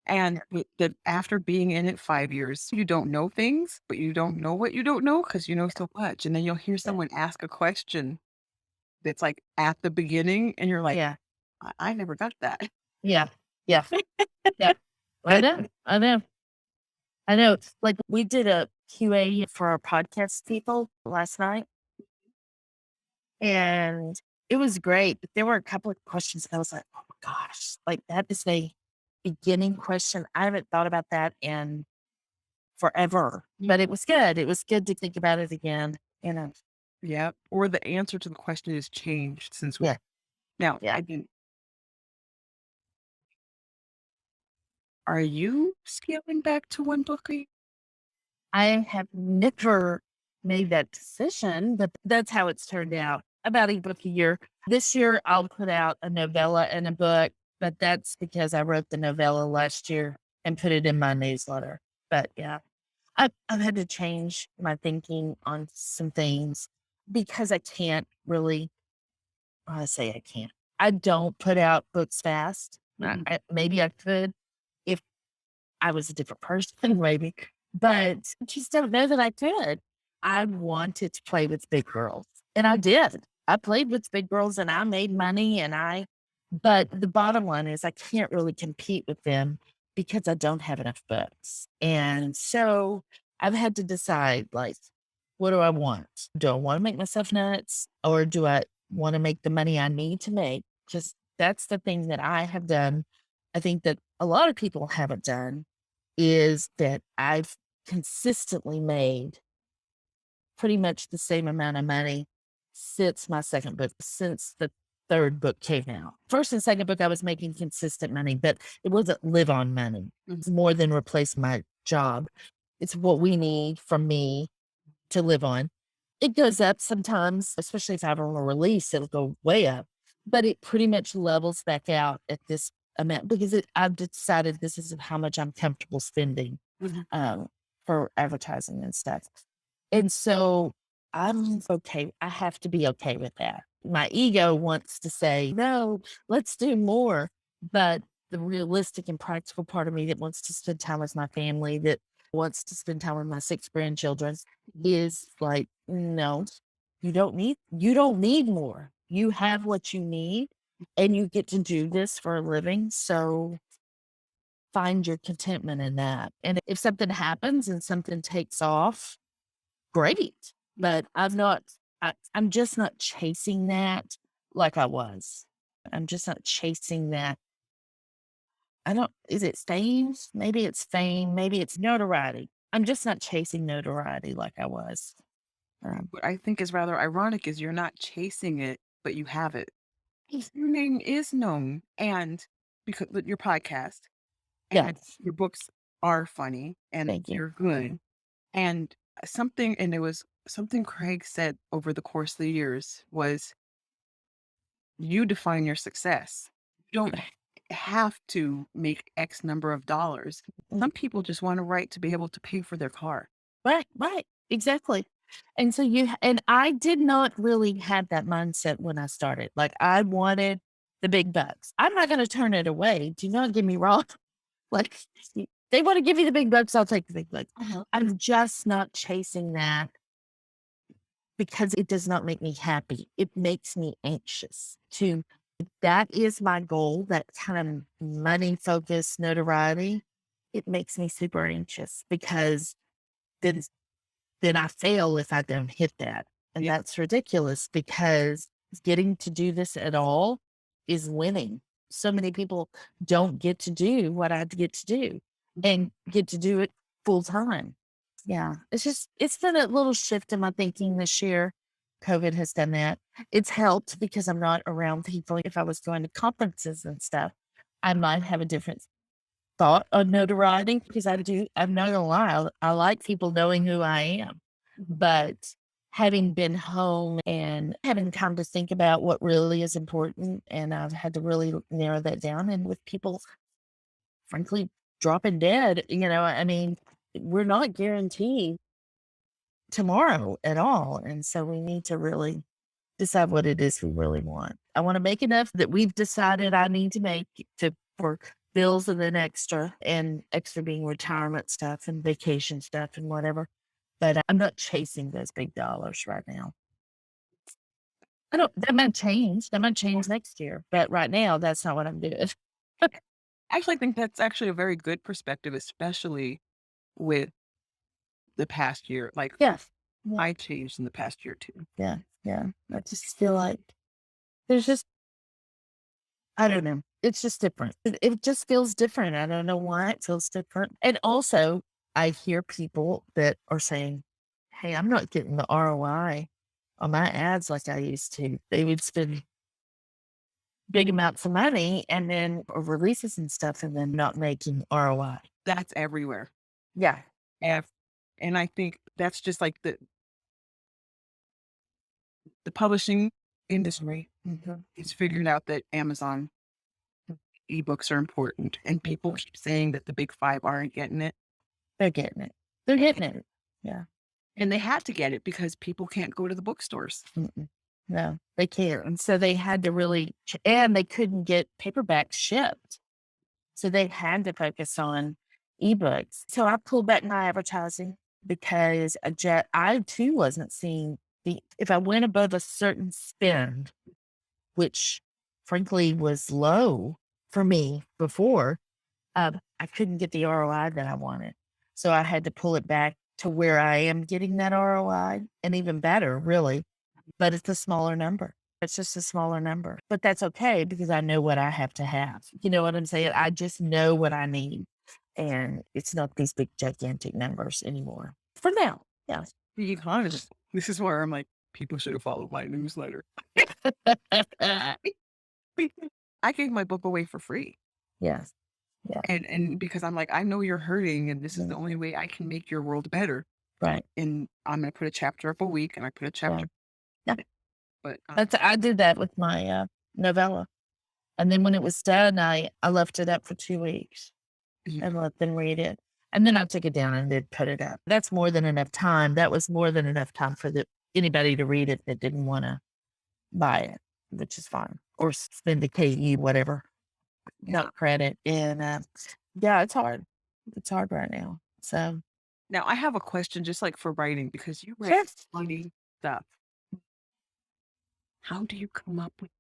And that after being in it 5 years, you don't know things, but you don't know what you don't know because you know so much. And then you'll hear Yeah. someone ask a question that's like at the beginning, and you're like, Yeah. I never got that. Yeah. Yeah. Yeah. I know. I know. I know. Like we did a QA for our podcast people last night and it was great. But there were a couple of questions that I was like, oh my gosh, like that is a beginning question. I haven't thought about that in forever, but it was good. It was good to think about it again. You know, Yeah. Or the answer to the question has changed since we yeah, now, yeah. I mean, are you scaling back to one book a year? I have never made that decision, but that's how it's turned out. About a book a year. This year, I'll put out a novella and a book, but that's because I wrote the novella last year and put it in my newsletter. But yeah, I've had to change my thinking on some things because I can't really, I say I can't. I don't put out books fast. Mhm. Maybe I could if I was a different person, maybe, but I just don't know that I could. I wanted to play with big girls and I did. I played with big girls and I made money but the bottom line is I can't really compete with them because I don't have enough books. And so I've had to decide like, what do I want? Do I want to make myself nuts or do I want to make the money I need to make? Just that's the thing that I have done. I think that a lot of people haven't done is that I've consistently made pretty much the same amount of money since my second book, since the third book came out. First and second book, I was making consistent money, but it wasn't live on money. Mhm. It's more than replace my job. It's what we need from me to live on. It goes up sometimes, especially if I have a release, it'll go way up, but it pretty much levels back out at this amount because I've decided this is how much I'm comfortable spending Mhm. um, for advertising and stuff. And so I'm okay. I have to be okay with that. My ego wants to say, no, let's do more. But the realistic and practical part of me that wants to spend time with my family, that wants to spend time with my 6 grandchildren is like, no, you don't need more. You have what you need and you get to do this for a living. So find your contentment in that. And if something happens and something takes off, great. But I'm just not chasing that like I was. I'm just not chasing that. I don't, is it fame? Maybe it's fame. Maybe it's notoriety. I'm just not chasing notoriety like I was. What I think is rather ironic is you're not chasing it, but you have it. Your name is known, and because with your podcast and Yes. your books are funny and Thank you. they're good. And it was something Craig said over the course of the years was you define your success. You don't have to make X number of dollars. Mm, Some people just want to write to be able to pay for their car. right, right. Exactly. And so and I did not really have that mindset when I started. Like I wanted the big bucks. I'm not going to turn it away. Do not get me wrong. Like they want to give you the big bucks, I'll take the big bucks. I'm just not chasing that because it does not make me happy. It makes me anxious to that is my goal, that kind of money focused notoriety. It makes me super anxious because then then I fail if I don't hit that. And Yeah. that's ridiculous because getting to do this at all is winning. So many people don't get to do what I get to do and get to do it full time. Yeah. It's been a little shift in my thinking this year. COVID has done that. It's helped because I'm not around people. If I was going to conferences and stuff, I might have a different thought on notoriety because I'm not gonna lie, I like people knowing who I am. But having been home and having time to think about what really is important, and I've had to really narrow that down. And with people, frankly, dropping dead, I mean, we're not guaranteed tomorrow at all. And so we need to really decide what it is we really want. I want to make enough that we've decided I need to make for bills and then extra, and extra being retirement stuff and vacation stuff and whatever. But I'm not chasing those big dollars right now. I don't that might change. That might change next year, but right now, that's not what I'm doing. I actually think that's actually a very good perspective, especially with the past year. Like, Yes. Yeah, I changed in the past year too. yeah, yeah. I just feel like there's just I don't know. It's just different. It just feels different. I don't know why it feels different. And also, I hear people that are saying, "Hey, I'm not getting the ROI on my ads like I used to." They would spend big amounts of money and then or releases and stuff and then not making ROI. That's everywhere. Yeah. Ev and I think that's just like the publishing industry Mhm. is figuring out that Amazon ebooks are important, and people keep saying that the big 5 aren't getting it, They're getting it. They're getting it. Yeah. and they had to get it because people can't go to the bookstores. Mm-mm. No, they can't. And so they had to really, and they couldn't get paperbacks shipped. So they had to focus on ebooks. So I pulled back my advertising because I too wasn't seeing if I went above a certain spend, which frankly was low for me before, I couldn't get the ROI that I wanted. So I had to pull it back to where I am getting that ROI and even better, really, but it's a smaller number. It's just a smaller number, but that's okay because I know what I have to have. You know what I'm saying? I just know what I need, and it's not these big gigantic numbers anymore for now. Yeah. Being honest, this is where I'm like, people should have followed my newsletter. I gave my book away for free, Yes. Yeah. and because I'm like, "I know you're hurting, and this is Yeah. the only way I can make your world better, Right. and I'm gonna put a chapter up a week, and I put a Yeah. chapter." Yeah. But, I did that with my novella, and then when it was done, I left it up for 2 weeks yeah, and let them read it. And then I took it down and did put it up. That's more than enough time. That was more than enough time for anybody to read it that didn't want to buy it, which is fine. Or spend the KE, whatever, yeah. not credit. And yeah, it's hard. It's hard right now. So Now I have a question just, like, for writing because you write sure. funny stuff. How do you come up with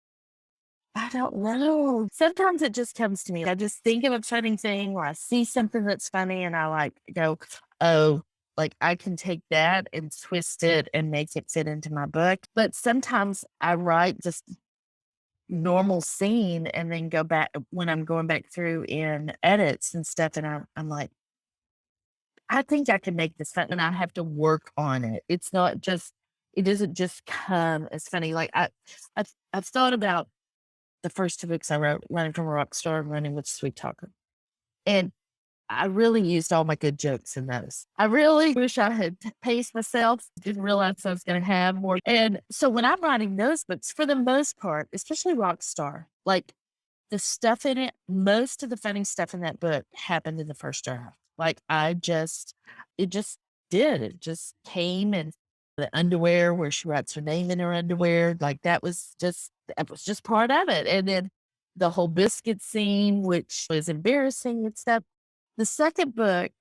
I don't know. Sometimes it just comes to me. I just think of a funny thing or I see something that's funny and I like go, oh, like I can take that and twist it and make it fit into my book. But sometimes I write just normal scene and then go back when I'm going back through in edits and stuff. And I'm like, I think I can make this fun and I have to work on it. It doesn't just come as funny. Like I've thought about the first 2 books I wrote, Running from a Rock Star and Running with a Sweet Talker. And I really used all my good jokes in those. I really wish I had paced myself, didn't realize I was going to have more. And so when I'm writing those books, for the most part, especially Rockstar, like the stuff in it, most of the funny stuff in that book happened in the first draft. Like it just did. It just came and the underwear where she writes her name in her underwear, like that was just part of it. And then the whole biscuit scene, which was embarrassing and stuff. The second book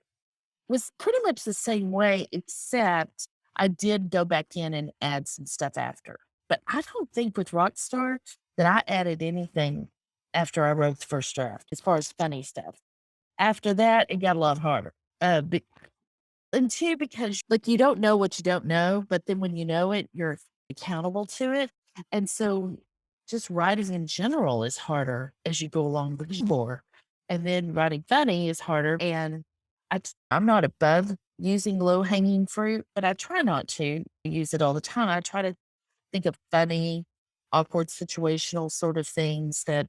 was pretty much the same way, except I did go back in and add some stuff after. But I don't think with Rockstar that I added anything after I wrote the first draft as far as funny stuff. After that, it got a lot harder. And two, because like you don't know what you don't know, but then when you know it, you're accountable to it. And so just writing in general is harder as you go along the more. And then writing funny is harder. And I'm not above using low hanging fruit, but I try not to use it all the time. I try to think of funny, awkward situational sort of things that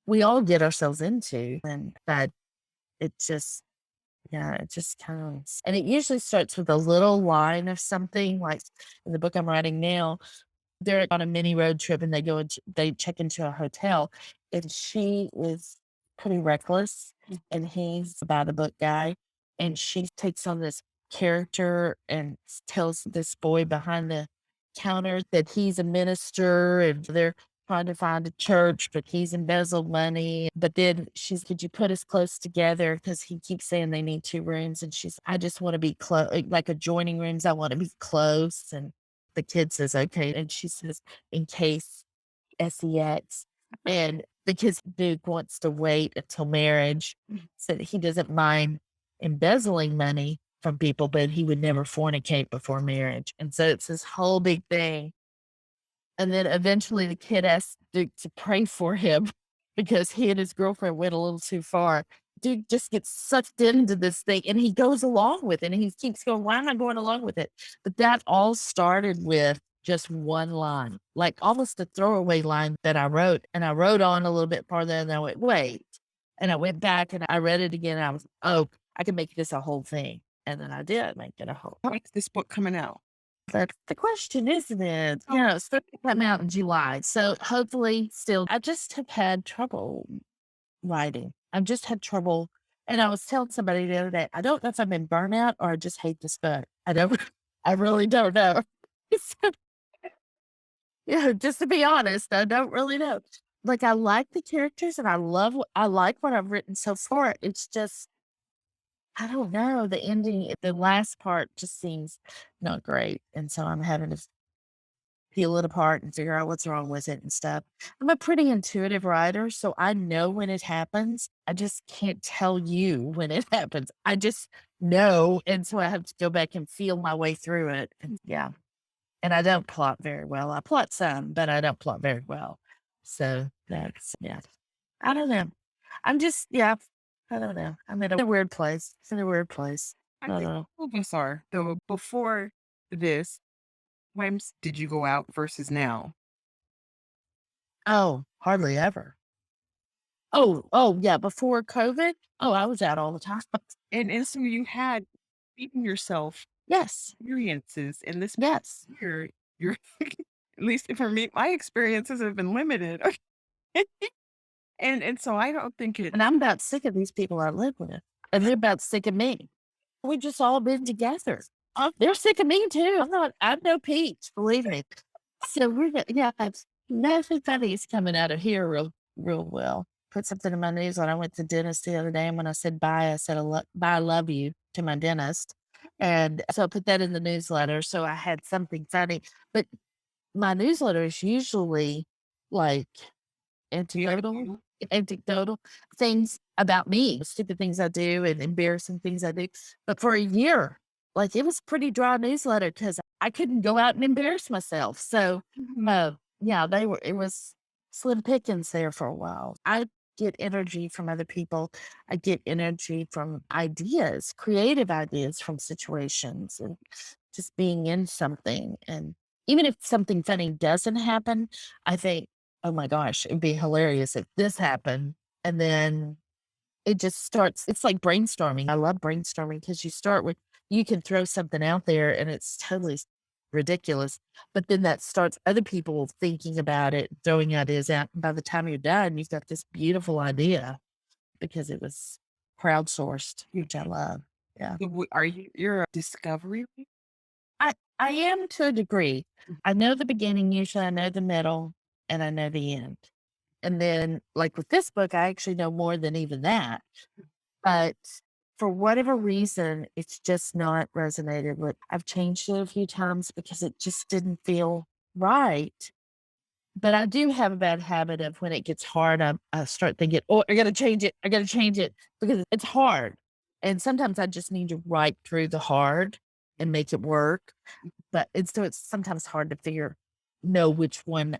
we all get ourselves into. And that it just yeah, it just kind of and it usually starts with a little line of something, like in the book I'm writing now, they're on a mini road trip and they check into a hotel and she is pretty reckless and he's a by the book guy. And she takes on this character and tells this boy behind the counter that he's a minister and they're trying to find a church, but he's embezzled money. But then she's, could you put us close together? Because he keeps saying they need 2 rooms. And she's, I just want to be close, like adjoining rooms. I want to be close. And the kid says, okay. And she says, in case sex. And because Duke wants to wait until marriage, so that he doesn't mind embezzling money from people, but he would never fornicate before marriage. And so it's this whole big thing. And then eventually the kid asks Duke to pray for him because he and his girlfriend went a little too far. Duke just gets sucked into this thing and he goes along with it and he keeps going, why am I going along with it? But that all started with just one line, like almost a throwaway line that I wrote. And I wrote on a little bit farther and I went, wait. And I went back and I read it again. And I was, oh, I can make this a whole thing. And then I did make it a whole. When's this book coming out? That's the question, isn't it? Oh, It's supposed to come out in July. So hopefully still I just have had trouble writing. I've just had trouble. And I was telling somebody the other day, I don't know if I'm in burnout or I just hate this book. I don't I really don't know. So, just to be honest, I don't really know. Like I like the characters and I like what I've written so far. It's just I don't know. The ending, the last part just seems not great. And so I'm having to peel it apart and figure out what's wrong with it and stuff. I'm a pretty intuitive writer, so I know when it happens. I just can't tell you when it happens. I just know. And so I have to go back and feel my way through it. And yeah. And I don't plot very well. I plot some, but I don't plot very well. So that's, yeah. I don't know. I'm just, yeah. I don't know. I'm in a weird place. It's in a weird place. I I don't think know. all of us are. Though before this, times did you go out versus now? Oh, hardly ever. Oh, yeah, before COVID? Oh, I was out all the time. And so you had beaten yourself Yes, experiences in this past yes, year. You're at least for me, my experiences have been limited. And so I don't think it and I'm about sick of these people I live with, and they're about sick of me. We just all been together. They're sick of me too. I'm no peach, believe me. So we're gonna, yeah, nothing funny is coming out of here real well. Put something in my newsletter. I went to the dentist the other day, and when I said bye, I said, bye, I love you to my dentist. And so I put that in the newsletter. So I had something funny, but my newsletter is usually like anecdotal anecdotal things about me, stupid things I do and embarrassing things I do. But for a year, like it was pretty dry newsletter because I couldn't go out and embarrass myself. So Mhm. yeah, it was slim pickings there for a while. I get energy from other people. I get energy from ideas, creative ideas from situations and just being in something. And even if something funny doesn't happen, I think, oh my gosh, it'd be hilarious if this happened. And then it just starts, it's like brainstorming. I love brainstorming because you start with, you can throw something out there and it's totally ridiculous. But then that starts other people thinking about it, throwing ideas out. And by the time you're done, you've got this beautiful idea because it was crowdsourced, which I love. Yeah. So are you're a discovery? I am to a degree. Mhm. I know the beginning, usually I know the middle, and I know the end. And then, like with this book, I actually know more than even that. But for whatever reason, it's just not resonated with. I've changed it a few times because it just didn't feel right. But I do have a bad habit of when it gets hard, I start thinking, oh, I got to change it. I got to change it because it's hard. And sometimes I just need to write through the hard and make it work. But it's sometimes hard to know which one,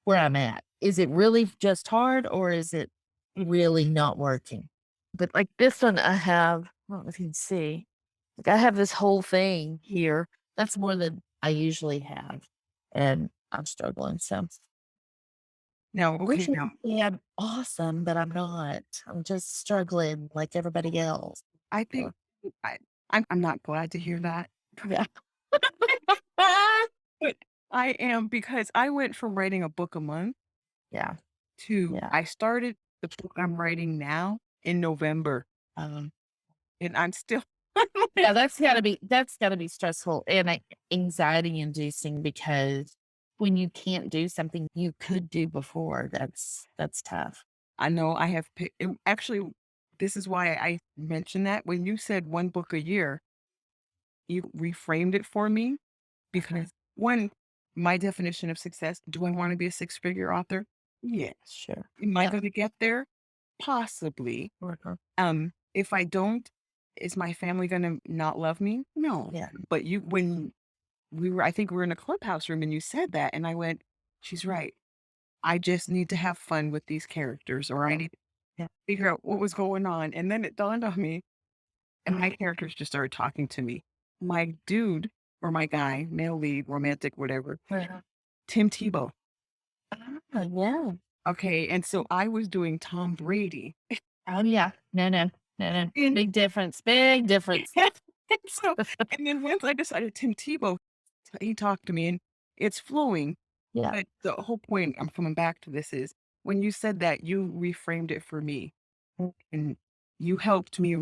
where I'm at. Is it really just hard or is it really not working? But like this one, I don't know if you can see, like I have this whole thing here. That's more than I usually have. And I'm struggling. So Now, wish okay, I now could say I'm awesome, but I'm not. I'm just struggling like everybody else. I So, think I I'm not glad to hear that. yeah. But I am because I went from writing a book a month Yeah. to Yeah. I started the book I'm writing now in November, Um, and I'm still yeah, that's gotta be stressful and anxiety inducing because when you can't do something you could do before. That's tough. I know I have actually, this is why I mentioned that when you said 1 book a year, you reframed it for me Okay. because, one, my definition of success, do I wanna be a six-figure author? Yeah. Sure. Am I Yeah. gonna get there? Possibly. Mhm. If I don't, is my family gonna not love me? No. Yeah. But when I think we were in a clubhouse room and you said that, and I went, "She's right. I just need to have fun with these characters, or I need to Yeah. figure out what was going on." And then it dawned on me, and my characters just started talking to me. My dude or my guy, male lead, romantic, whatever, Uh-huh. Tim Tebow. Oh, yeah. Okay. And so I was doing Tom Brady. Oh, yeah. No, no. No, no. And, Big difference. Big difference. and so, and then once I decided Tim Tebow, he talked to me and it's flowing. Yeah. But the whole point I'm coming back to this is when you said that, you reframed it for me Mm. and you helped me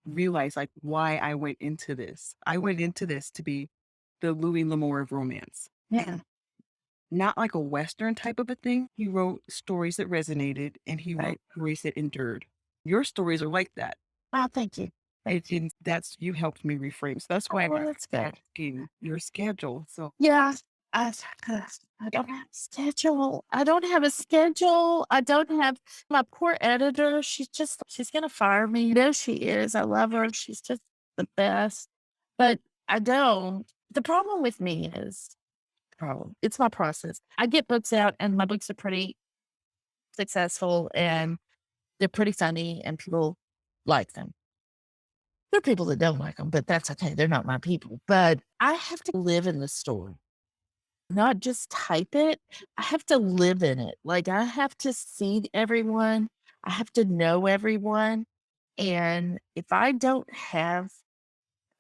realize like why I went into this. I went into this to be the Louis L'Amour of romance. Yeah. Not like a Western type of a thing. He wrote stories that resonated and he Right. wrote stories that endured. Your stories are like that. Oh, thank you. Thank you. And that's you helped me reframe. So that's why Oh, I'm well, that's good. asking your schedule. So Yeah. I I don't have a schedule. I don't have a schedule. I don't have my poor editor. She's gonna fire me. You know she is. I love her. She's just the best. But I don't. The problem with me is problem. It's my process. I get books out and my books are pretty successful and they're pretty funny and people like them. There are people that don't like them, but that's okay. They're not my people. But I have to live in the story, not just type it. I have to live in it. Like I have to see everyone. I have to know everyone. And if I don't have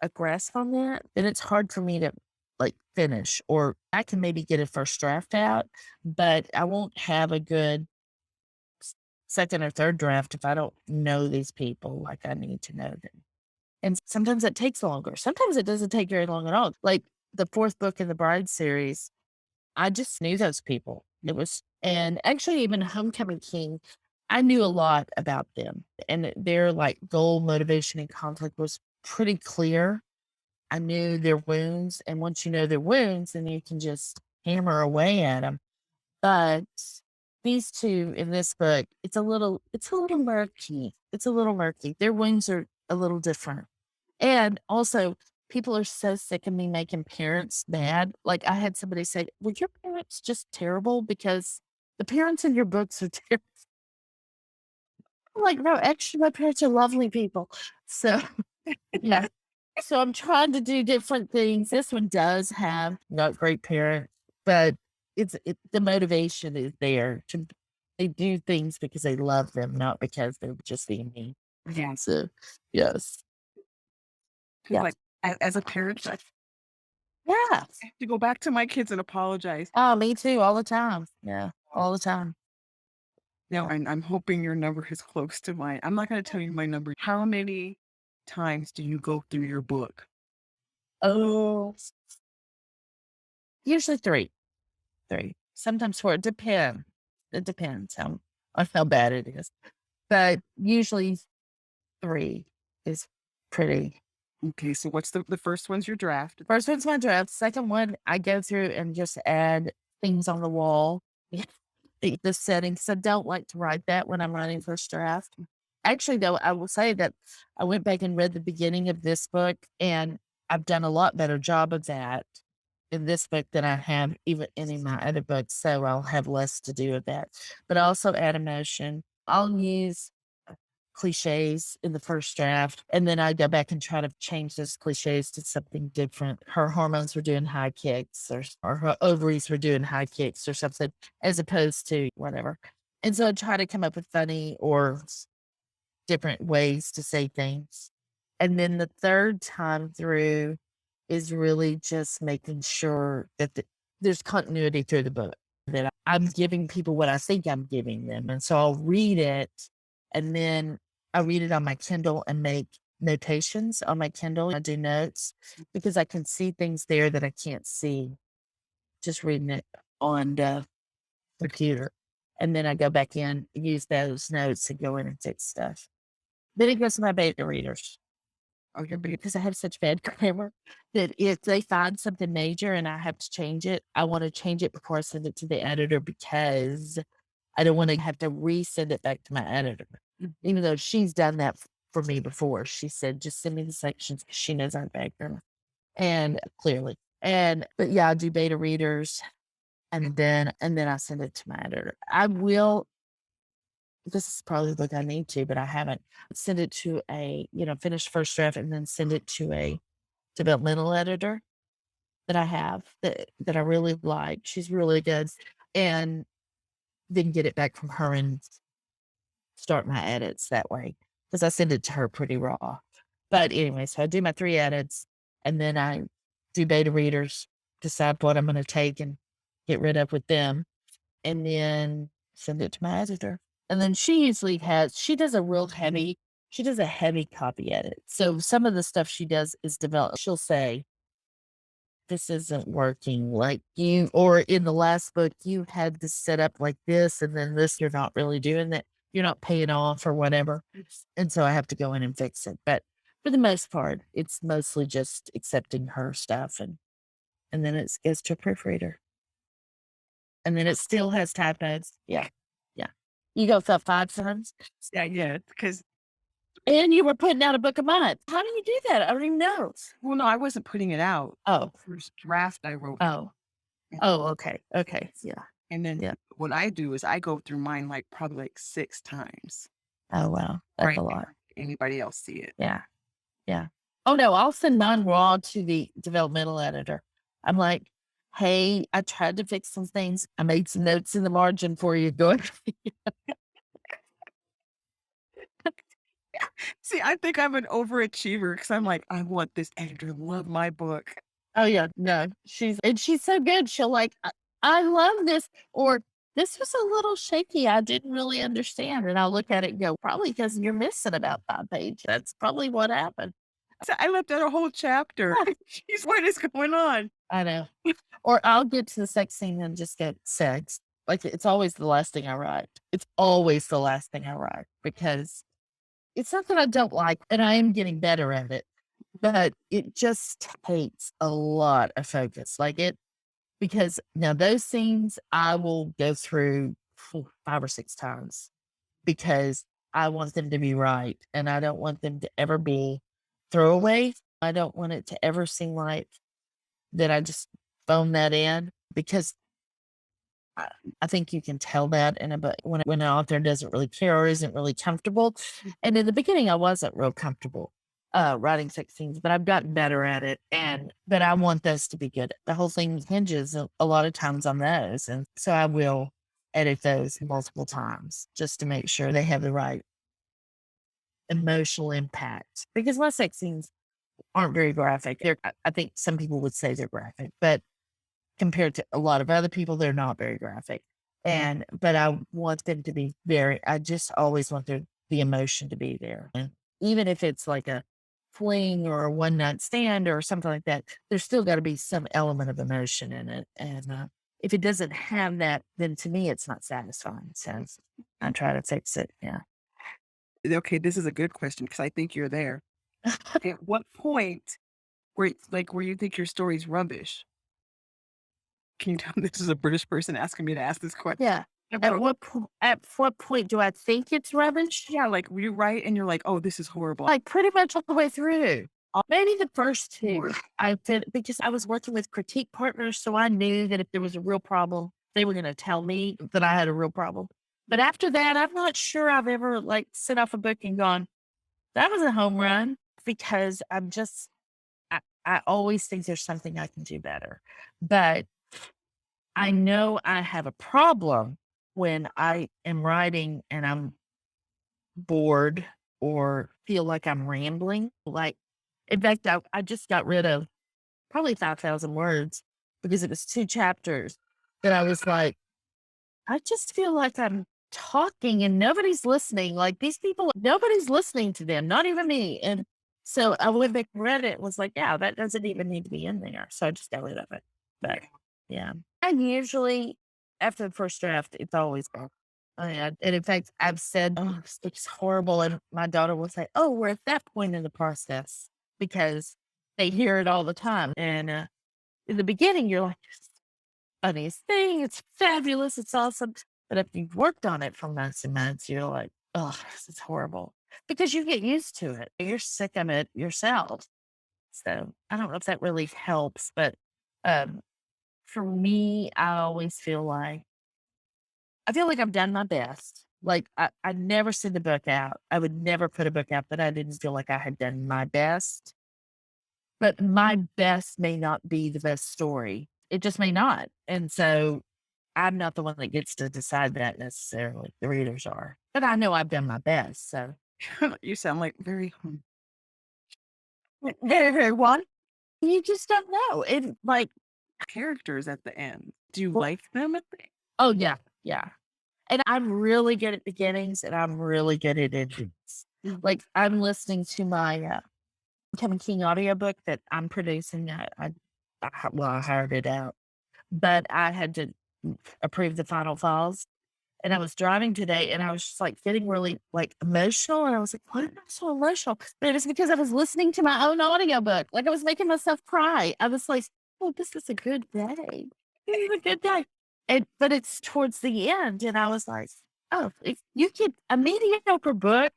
a grasp on that, then it's hard for me to like finish, or I can maybe get a first draft out, but I won't have a good second or third draft if I don't know these people like I need to know them. And sometimes it takes longer. Sometimes it doesn't take very long at all. Like the fourth book in the Bride series, I just knew those people. And actually, even Homecoming King, I knew a lot about them. And their like goal, motivation, and conflict was pretty clear. I knew their wounds. And once you know their wounds, then you can just hammer away at them. But these 2 in this book, it's a little murky. It's a little murky. Their wounds are a little different. And also, people are so sick of me making parents mad. Like I had somebody say, "Were your parents just terrible? Because the parents in your books are terrible." I'm like, "No, actually, my parents are lovely people." So, yeah. So I'm trying to do different things. This one does have not great parents, but the motivation is there to they do things because they love them, not because they're just being mean. yeah, So yes. because Yeah. like as a parent, I Yeah. have to go back to my kids and apologize. Oh, me too, all the time. Yeah, all the time. Now, and I'm hoping your number is close to mine. I'm not going to tell you my number. How many times do you go through your book? Oh, usually 3, 3, sometimes 4. It depends. It depends on how bad it is, but usually 3 is pretty. Okay, so what's the first one's your draft? First one's my draft. Second one, I go through and just add things on the wall, the settings. I don't like to write that when I'm writing first draft. Actually, though, I will say that I went back and read the beginning of this book, and I've done a lot better job of that in this book than I have even any of my other books. So I'll have less to do with that. But I also add emotion. I'll use cliches in the first draft, and then I go back and try to change those cliches to something different. Her hormones were doing high kicks, or her ovaries were doing high kicks, or something, as opposed to whatever. And so I try to come up with funny or different ways to say things. And then the third time through is really just making sure that there's continuity through the book, that I'm giving people what I think I'm giving them. And so I'll read it and then I read it on my Kindle and make notations on my Kindle. I do notes because I can see things there that I can't see just reading it. on the computer. And then I go back in, use those notes and go in and fix stuff. Then it goes to my beta readers Oh, you're big. because I have such bad grammar that if they find something major and I have to change it, I want to change it before I send it to the editor because I don't want to have to resend it back to my editor. Even though she's done that for me before. She said, just send me the sections because she knows I'm bad grammar. And clearly. But yeah, I do beta readers and then I send it to my editor. I will this is probably the book I need to, but I haven't. Send it to finish first draft and then send it to a developmental editor that I have that I really like. She's really good. And then get it back from her and start my edits that way. Because I send it to her pretty raw. But anyway, so I do my 3 edits and then I do beta readers, decide what I'm gonna take and get rid of with them, and then send it to my editor. And then she does she does a heavy copy edit. So some of the stuff she does is she'll say, this isn't working like you, or in the last book, you had this set up like this, and then this, you're not really doing that. You're not paying off or whatever. And so I have to go in and fix it. But for the most part, it's mostly just accepting her stuff and then it goes to a proofreader. And then it still has typos. Yeah. Yeah. You go through 5 times Yeah, yeah, because and you were putting out a book a month. How do you do that? I don't even know. well, no, I wasn't putting it out. Oh, First draft I wrote, oh, oh, okay. Okay. Yeah. and then Yeah. what I do is I go through mine, like, probably, like, 6 times, Oh, wow. That's right a lot. before anybody else see it. Yeah. Yeah. Oh, no, I'll send mine raw to the developmental editor. I'm like, hey, I tried to fix some things. I made some notes in the margin for you. Go ahead. See, I think I'm an overachiever because 'cause I'm like, "I want this editor to love my book." Oh, yeah. No, she's so good. She'll like, I love this, or this was a little shaky. I didn't really understand. And I'll look at it and go, probably because you're missing about 5 pages. That's probably what happened. So I left out a whole chapter. Jeez, what is going on? I know. Or I'll get to the sex scene and just get sex. Like it's always the last thing I write. It's always the last thing I write because it's something I don't like and I am getting better at it, but it just takes a lot of focus. Because now those scenes I will go through 5 or 6 times because I want them to be right and I don't want them to ever be throwaway. I don't want it to ever seem like that I just phone that in because I, I think you can tell that in a book when an author doesn't really care or isn't really comfortable. And in the beginning, I wasn't real comfortable writing sex scenes, but I've gotten better at it. But I want those to be good. The whole thing hinges a lot of times on those, and so I will edit those multiple times just to make sure they have the right emotional impact. Because my sex scenes aren't very graphic. I think some people would say they're graphic, but compared to a lot of other people, they're not very graphic. But I want them to be I just always want the emotion to be there. And even if it's like a fling or a one night stand or something like that, there's still got to be some element of emotion in it. And if it doesn't have that, then to me, it's not satisfying. So I try to fix it. Yeah. Okay, this is a good question because I think you're there. At what point where you think your story's rubbish? Can you tell me this is a British person asking me to ask this question? Yeah. At what point do I think it's rubbish? Yeah, like, you write and you're like, "Oh, this is horrible." Like, pretty much all the way through. Maybe the first 2, I did because I was working with critique partners, so I knew that if there was a real problem, they were gonna tell me that I had a real problem. But after that, I'm not sure I've ever, like, sent off a book and gone, "That was a home run," because I always think there's something I can do better. But I know I have a problem when I am writing and I'm bored or feel like I'm rambling. Like, in fact, I just got rid of probably 5,000 words because it was 2 chapters that I was like, I just feel like I'm talking and nobody's listening. Like these people, nobody's listening to them, not even me. And so I went back and read it and was like, yeah, that doesn't even need to be in there. So I just got rid of it. But yeah. And usually after the first draft, it's always bad. And in fact, I've said, "Oh, this looks horrible," and my daughter will say, "Oh, we're at that point in the process," because they hear it all the time. And in the beginning, you're like, "It's the funniest thing. It's fabulous. It's awesome." But if you've worked on it for months and months, you're like, "Oh, this is horrible," because you get used to it. You're sick of it yourself. So I don't know if that really helps, but um, for me, I feel like I've done my best. Like I never send a book out. I would never put a book out that I didn't feel like I had done my best. But my best may not be the best story. It just may not. And so I'm not the one that gets to decide that necessarily. The readers are. But I know I've done my best. So You sound like very very, very one. You just don't know. It like characters at the end. Do you well, like them at the end? oh yeah, yeah. And I'm really good at beginnings and I'm really good at endings. Like I'm listening to my Becoming King audiobook that I'm producing. I hired it out, but I had to approve the final files. And I was driving today and I was just like getting really like emotional. And I was like, why am I so emotional? But it was because I was listening to my own audiobook. Like I was making myself cry. I was like, oh, this is a good day. This is a good day. But it's towards the end. And I was like, oh, if you could, a mediocre book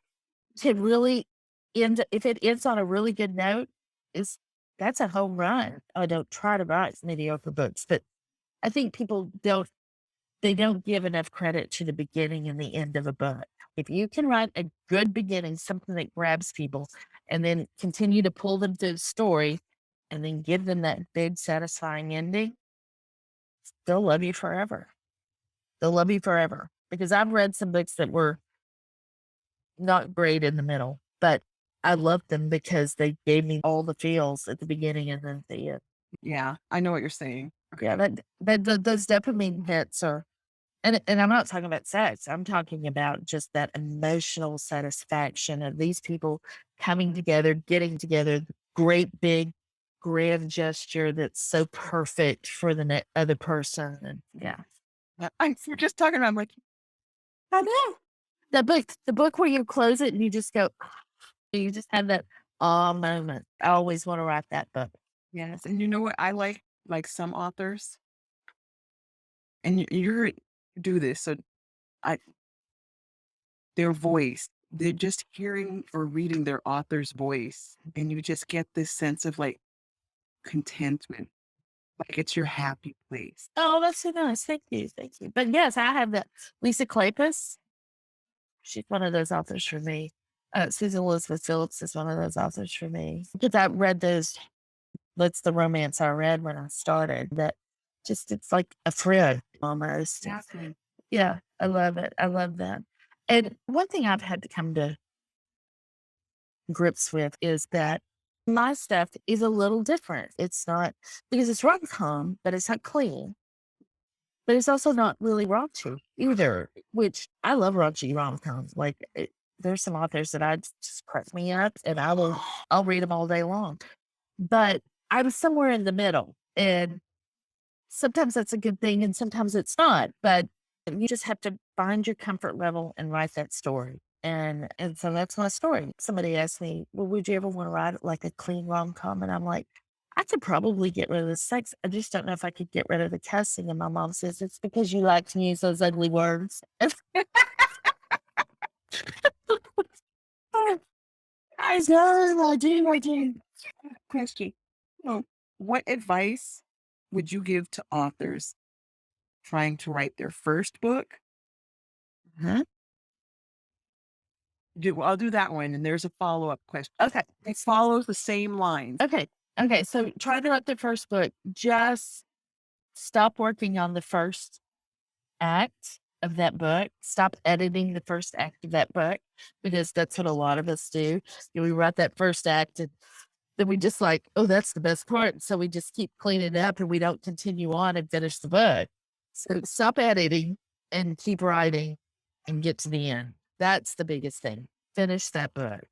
to really if it ends on a really good note, is that's a home run. I don't try to write mediocre books, but I think people don't give enough credit to the beginning and the end of a book. If you can write a good beginning, something that grabs people, and then continue to pull them through the story, and then give them that big satisfying ending, they'll love you forever. They'll love you forever. Because I've read some books that were not great in the middle, but I loved them because they gave me all the feels at the beginning and then at the end. Yeah, I know what you're saying. Yeah, Okay. those dopamine hits are and I'm not talking about sex. I'm talking about just that emotional satisfaction of these people coming together, getting together, great big grand gesture that's so perfect for the other person. And yeah, We're just talking about, I'm like, I know the book where you close it and you just go, you just have that awe moment. I always want to write that book. yes. And you know what? I like some authors, and you're do this. So I their voice, they're just hearing or reading their author's voice, and you just get this sense of like contentment, like it's your happy place. Oh, that's so nice. Thank you. Thank you. But yes, I have that. Lisa Kleypas, she's one of those authors for me. Susan Elizabeth Phillips is one of those authors for me. Because I read those, that's the romance I read when I started. That just, it's like a friend almost. Exactly. Yeah, I love it. I love that. And one thing I've had to come to grips with is that my stuff is a little different. It's not because it's rom-com, but it's not clean. But it's also not really raunchy either, which I love raunchy rom-coms. Like, there's some authors that just crack me up, and I'll read them all day long. But I'm somewhere in the middle, and sometimes that's a good thing, and sometimes it's not. But you just have to find your comfort level and write that story. And so that's my story. Somebody asked me, "Well, would you ever want to write like a clean rom-com?" And I'm like, I could probably get rid of the sex. I just don't know if I could get rid of the cussing. And my mom says, it's because you like to use those ugly words. I know, I do. Question. So, what advice would you give to authors trying to write their first book? Huh? I'll do that one, and there's a follow-up question. Okay. It follows the same lines. Okay. Okay. So try to write the first book. Just stop working on the first act of that book. Stop editing the first act of that book because that's what a lot of us do. We write that first act and then we just like, oh, that's the best part. So we just keep cleaning it up and we don't continue on and finish the book. So stop editing and keep writing and get to the end. That's the biggest thing. Finish that book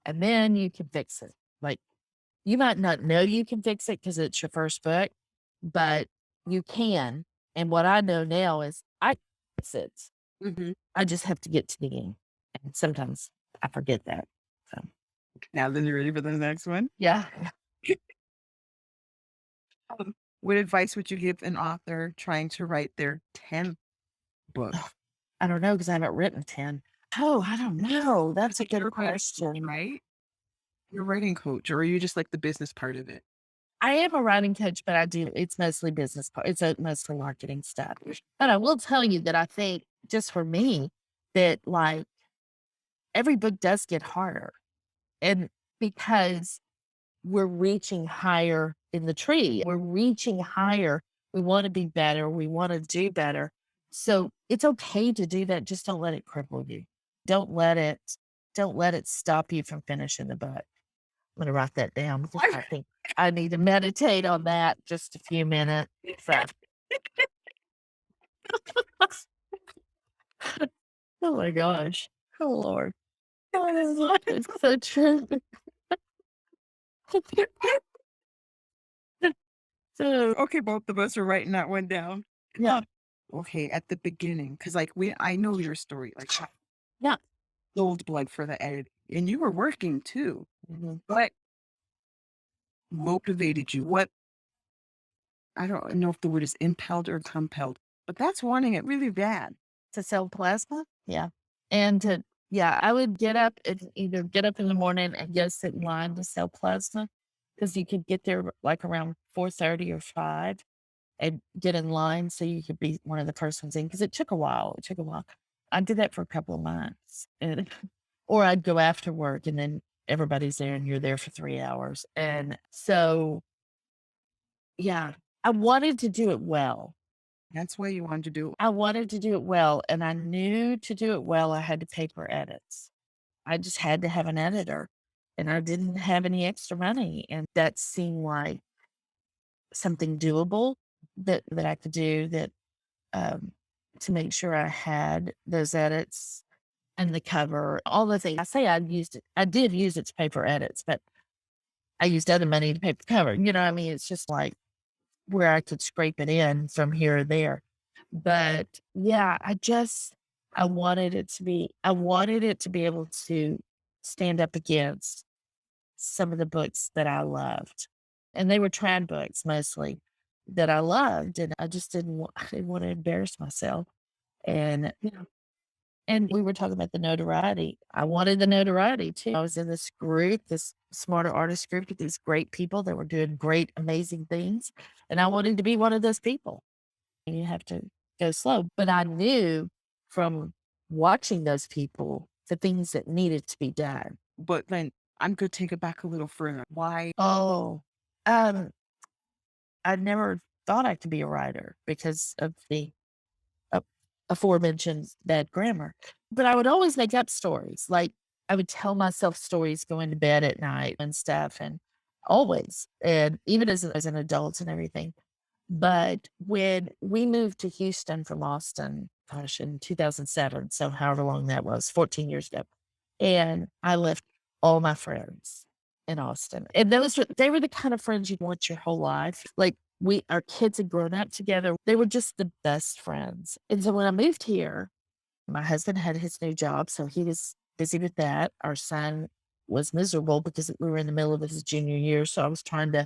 and then you can fix it. Like you might not know you can fix it because it's your first book, but you can And what I know now is I it. Mhm. I just have to get to the end. And sometimes I forget that. So Now then you're ready for the next one. yeah. What advice would you give an author trying to write their 10th book? Ugh, I don't know because I haven't written 10. Oh, I don't know. That's a good You're a writing coach, question. right? You're a writing coach, or are you just like the business part of it? I am a writing coach, but it's mostly it's mostly marketing stuff. But I will tell you that I think just for me that like every book does get harder. And because we're reaching higher in the tree, we're reaching higher. We want to be better. We want to do better. So it's okay to do that. Just don't let it cripple you. Don't let it, don't let it stop you from finishing the book. I'm gonna write that down because I think I need to meditate on that just a few minutes. So, oh my gosh. Oh Lord. It's so true. So Okay, both of us are writing that one down. yeah, Okay, at the beginning, because like I know your story, like yeah. old blood for the edit, and you were working too. Mhm. What motivated you? What I don't know if the word is impelled or compelled, but that's wanting it really bad. To sell plasma? Yeah. And to yeah, I would get up and either get up in the morning and go sit in line to sell plasma because you could get there like around 4:30 or 5 and get in line so you could be one of the first ones in because it took a while. It took a while. I did that for a couple of months and or I'd go after work and then everybody's there and you're there for 3 hours. And so, yeah, I wanted to do it well. That's why you wanted to do it. I wanted to do it well, and I knew to do it well, I had to pay for edits. I just had to have an editor, and I didn't have any extra money, and that seemed like something doable that I could do that, um, to make sure I had those edits and the cover, all the things. I did use it to pay for edits, but I used other money to pay for cover, you know what I mean? It's just like where I could scrape it in from here or there. But yeah, I wanted it to be able to stand up against some of the books that I loved. And they were trad books mostly that I loved. And I just I didn't want to embarrass myself. And, you know, and we were talking about the notoriety. I wanted the notoriety too. I was in this group, this smarter artist group with these great people that were doing great, amazing things. And I wanted to be one of those people. You have to go slow. But I knew from watching those people the things that needed to be done. But then I'm gonna take it back a little further. Why? Oh, um, I never thought I could be a writer because of the a aforementioned bad grammar. But I would always make up stories. Like I would tell myself stories going to bed at night and stuff and always. And even as an adult and everything. But when we moved to Houston from Austin, gosh, in 2007, so however long that was, 14 years ago, and I left all my friends in Austin. And they were the kind of friends you'd want your whole life. Like our kids had grown up together. They were just the best friends. And so when I moved here, my husband had his new job, so he was busy with that. Our son was miserable because we were in the middle of his junior year. So I was trying to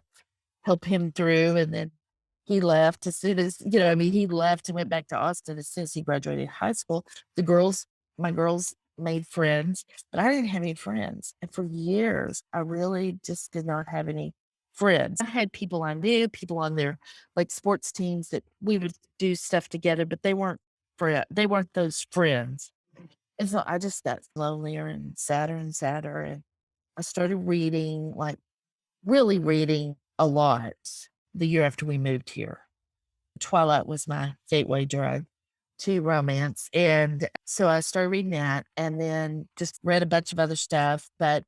help him through. And then he left as soon as, I mean, he left and went back to Austin as soon as he graduated high school. My girls made friends, but I didn't have any friends. And for years, I really just did not have any friends. I had people I knew, people on their like sports teams that we would do stuff together, but they weren't those friends. And so I just got lonelier and sadder and sadder. And I started reading, like really reading a lot the year after we moved here. Twilight was my gateway drug to romance. And so I started reading that and then just read a bunch of other stuff. But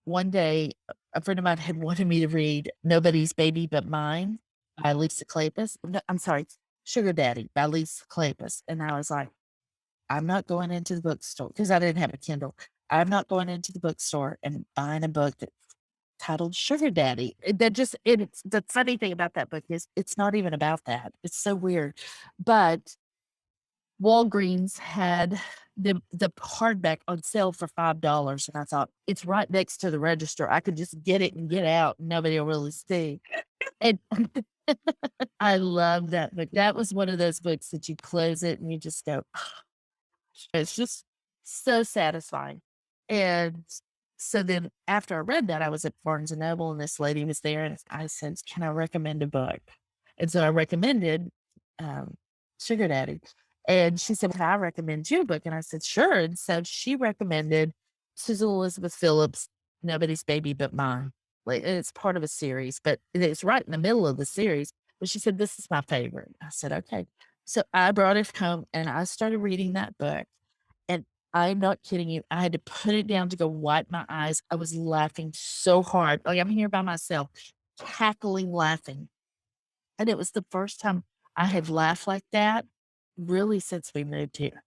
one day, a friend of mine had wanted me to read Nobody's Baby But Mine by Lisa Kleypas. No, I'm sorry, Sugar Daddy by Lisa Kleypas. And I was like, I'm not going into the bookstore because I didn't have a Kindle. I'm not going into the bookstore and buying a book that titled Sugar Daddy. That just it's the funny thing about that book is it's not even about that. It's so weird. But Walgreens had the hardback on sale for $5, and I thought, "It's right next to the register. I could just get it and get out, and nobody will really see." And I love that book. That was one of those books that you close it and you just go, it's just so satisfying. And so then after I read that, I was at Barnes and Noble and this lady was there and I said, "Can I recommend a book?" And so I recommended um, Sugar Daddy. And she said, "Can I recommend you a book?" And I said, "Sure." And so she recommended Susan Elizabeth Phillips' Nobody's Baby But Mine. Like it's part of a series, but it's right in the middle of the series. But she said, "This is my favorite." I said, "Okay." So I brought it home and I started reading that book. And I'm not kidding you. I had to put it down to go wipe my eyes. I was laughing so hard. Like I'm here by myself, cackling, laughing. And it was the first time I had laughed like that really since we moved here.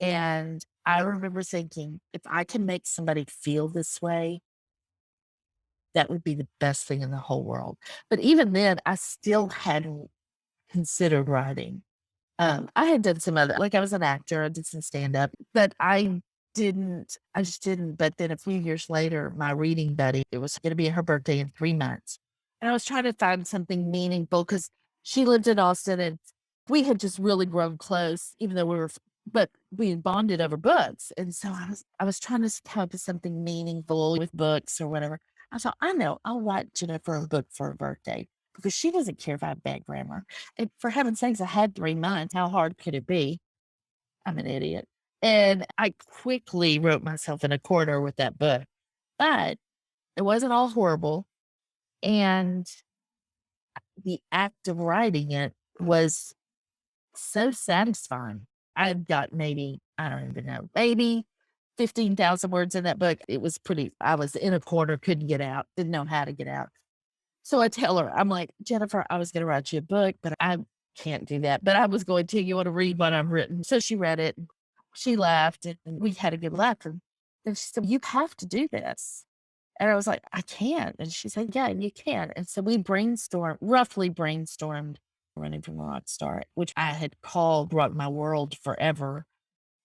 And I remember thinking, if I can make somebody feel this way, that would be the best thing in the whole world. But even then, I still hadn't considered writing. I had done some other like, I was an actor, I did some stand-up, but I just didn't, but then a few years later, my reading buddy, it was gonna be her birthday in 3 months, and I was trying to find something meaningful because she lived in Austin, and we had just really grown close, even though we were but we had bonded over books, and so I was trying to come up with something meaningful with books or whatever. I thought, "I know, I'll write Jennifer a book for her birthday," because she doesn't care if I have bad grammar. And for heaven's sakes, I had 3 months. How hard could it be? I'm an idiot. And I quickly wrote myself in a corner with that book, but it wasn't all horrible. And the act of writing it was so satisfying. I've got maybe, I don't even know, maybe 15,000 words in that book. It was pretty, I was in a corner, couldn't get out, didn't know how to get out. So I tell her, I'm like, "Jennifer, I was gonna write you a book, but I can't do that, but I was going to. You wanna read what I've written?" So she read it, and she laughed, and we had a good laugh, and then she said, "You have to do this." And I was like, "I can't." And she said, "Yeah, you can." And so we roughly brainstormed Running from a Rock Star, which I had called Rock My World forever.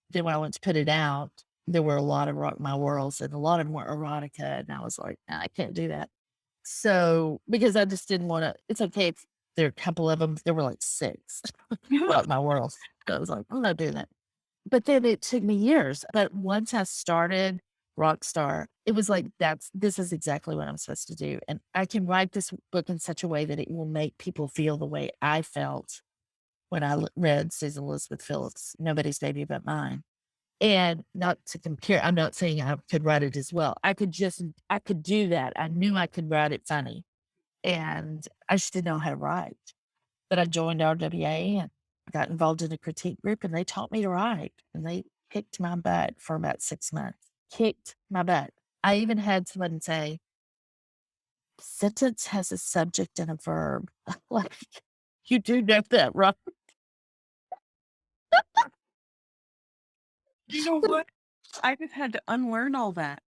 Then when I went to put it out, there were a lot of Rock My Worlds, and a lot of them were erotica, and I was like, "Nah, I can't do that." So, because I just didn't wanna it's okay if there are a couple of them. There were like 6 throughout my world. So I was like, "I'm not doing that." But then it took me years, but once I started Rockstar, it was like, this is exactly what I'm supposed to do, and I can write this book in such a way that it will make people feel the way I felt when I read Susan Elizabeth Phillips' Nobody's Baby But Mine. And not to compare, I'm not saying I could write it as well. I could do that. I knew I could write it funny, and I just didn't know how to write. But I joined RWA and I got involved in a critique group, and they taught me to write, and they kicked my butt for about 6 months. Kicked my butt. I even had someone say, "Sentence has a subject and a verb." Like, you do know that, right? You know what? I just had to unlearn all that.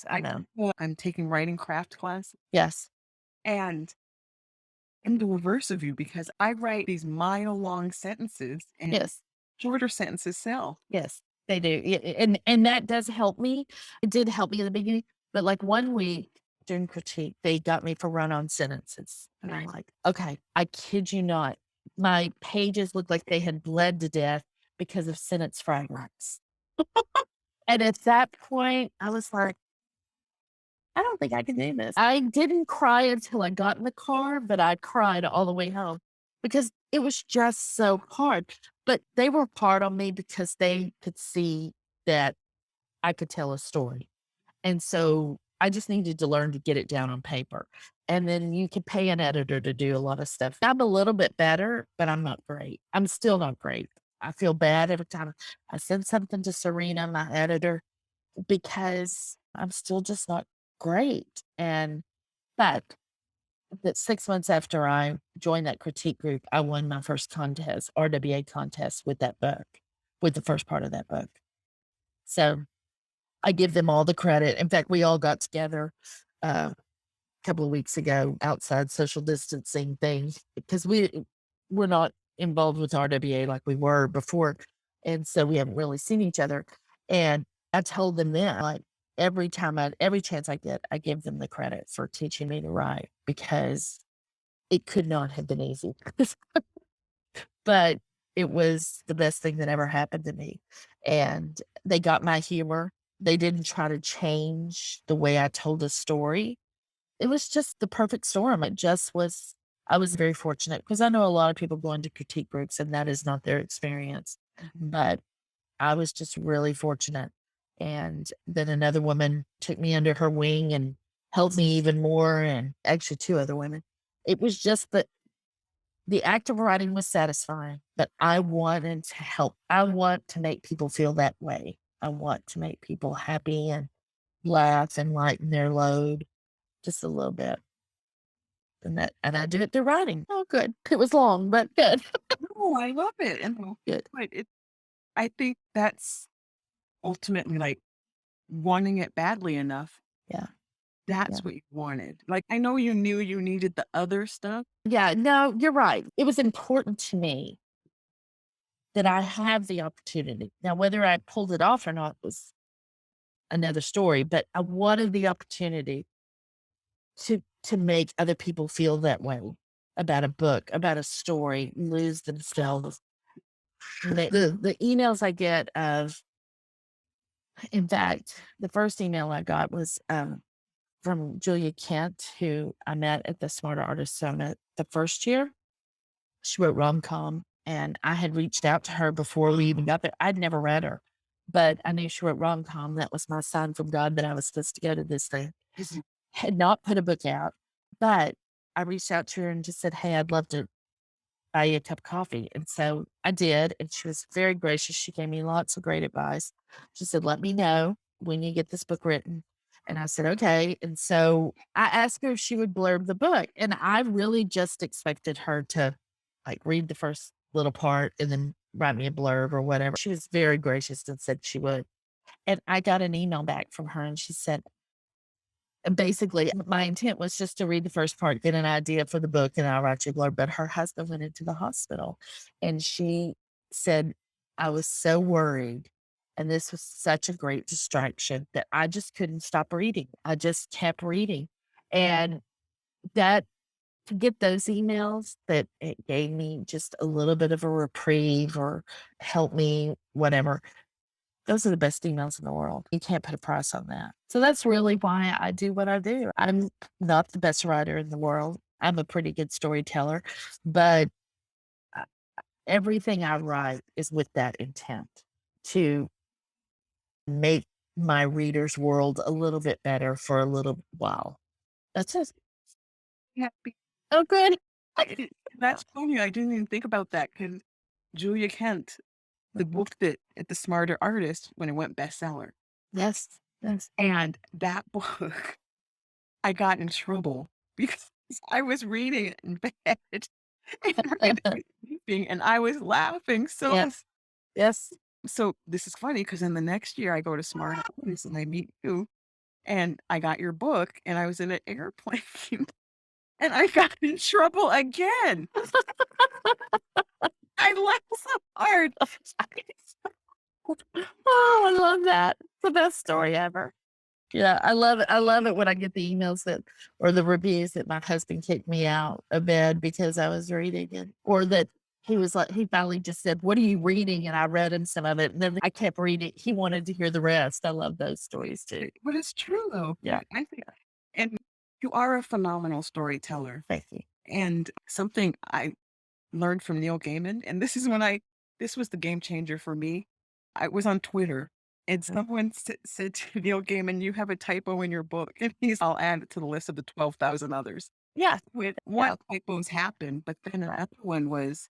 I know. I'm taking writing craft class, Yes. and I'm the reverse of you because I write these mile-long sentences and Yes. shorter sentences sell. Yes, they do. Yeah, and that does help me. It did help me in the beginning, but, like, one week during critique, they got me for run-on sentences, and I'm like, "Okay, I kid you not, my pages looked like they had bled to death because of sentence fragments." And at that point, I was like, "I don't think I can do this." I didn't cry until I got in the car, but I cried all the way home because it was just so hard. But they were hard on me because they could see that I could tell a story. And so I just needed to learn to get it down on paper. And then you can pay an editor to do a lot of stuff. I'm a little bit better, but I'm not great. I'm still not great. I feel bad every time I send something to Serena, my editor, because I'm still just not great. And but that 6 months after I joined that critique group, I won my first contest, RWA contest with that book, with the first part of that book. So I give them all the credit. In fact, we all got together. couple of weeks ago outside social distancing things because we're not involved with RWA like we were before. And so we haven't really seen each other. And I told them then, like every chance I get, I give them the credit for teaching me to write because it could not have been easy. But it was the best thing that ever happened to me. And they got my humor. They didn't try to change the way I told a story. It was just the perfect storm. It just was. I was very fortunate because I know a lot of people go into critique groups and that is not their experience. But I was just really fortunate. And then another woman took me under her wing and helped me even more. And actually, two other women. It was just that the act of writing was satisfying, but I wanted to help. I want to make people feel that way. I want to make people happy and laugh and lighten their load just a little bit. And I do it through writing. Oh, good. It was long, but good. No, I love it, and Good. but I think that's ultimately, like, wanting it badly enough, Yeah. Yeah. that's what you wanted. Like, I know you knew you needed the other stuff. Yeah. No, you're right. It was important to me that I have the opportunity. Now, whether I pulled it off or not was another story, but I wanted the opportunity to make other people feel that way about a book, about a story, lose themselves. The emails I get of in fact, the first email I got was, from Julia Kent, who I met at the Smarter Artist Summit the first year. She wrote rom-com, and I had reached out to her before we even got there. I'd never read her, but I knew she wrote rom-com. That was my sign from God that I was supposed to go to this thing. Had not put a book out, but I reached out to her and just said, "Hey, I'd love to buy you a cup of coffee." And so I did, and she was very gracious. She gave me lots of great advice. She said, "Let me know when you get this book written." And I said, "Okay." And so I asked her if she would blurb the book. And I really just expected her to like read the first little part and then write me a blurb or whatever. She was very gracious and said she would. And I got an email back from her and she said, and basically, my intent was just to read the first part, get an idea for the book, and I'll write you a blurb. But her husband went into the hospital and she said, "I was so worried. And this was such a great distraction that I just couldn't stop reading. I just kept reading." And that to get those emails that it gave me just a little bit of a reprieve or help me, whatever. Those are the best emails in the world. You can't put a price on that. So that's really why I do what I do. I'm not the best writer in the world. I'm a pretty good storyteller, but uh, everything I write is with that intent to make my reader's world a little bit better for a little while. That's it. Yeah, Oh, good. that's funny, I didn't even think about that because Julia Kent, the book that at the Smarter Artist when it went bestseller, Yes. Yes. and that book, I got in trouble because I was reading it in bed and sleeping, and I was laughing Yes. Yes. so this is funny because then the next year I go to Smarter Artist and I meet you, and I got your book, and I was in an airplane, and I got in trouble again. I laughed so hard. Oh, I love that. It's the best story ever. Yeah, I love it. I love it when I get the emails that or the reviews that my husband kicked me out of bed because I was reading it, or that he was like, he finally just said, "What are you reading?" And I read him some of it, and then I kept reading. He wanted to hear the rest. I love those stories too. But it's true though. Yeah, I think and you are a phenomenal storyteller. thank you. And something I learned from Neil Gaiman, and this was the game changer for me. I was on Twitter and someone said to Neil Gaiman, "You have a typo in your book." And "I'll add it to the list of the 12,000 others." Yeah, With yeah. one typos happened, but then another one was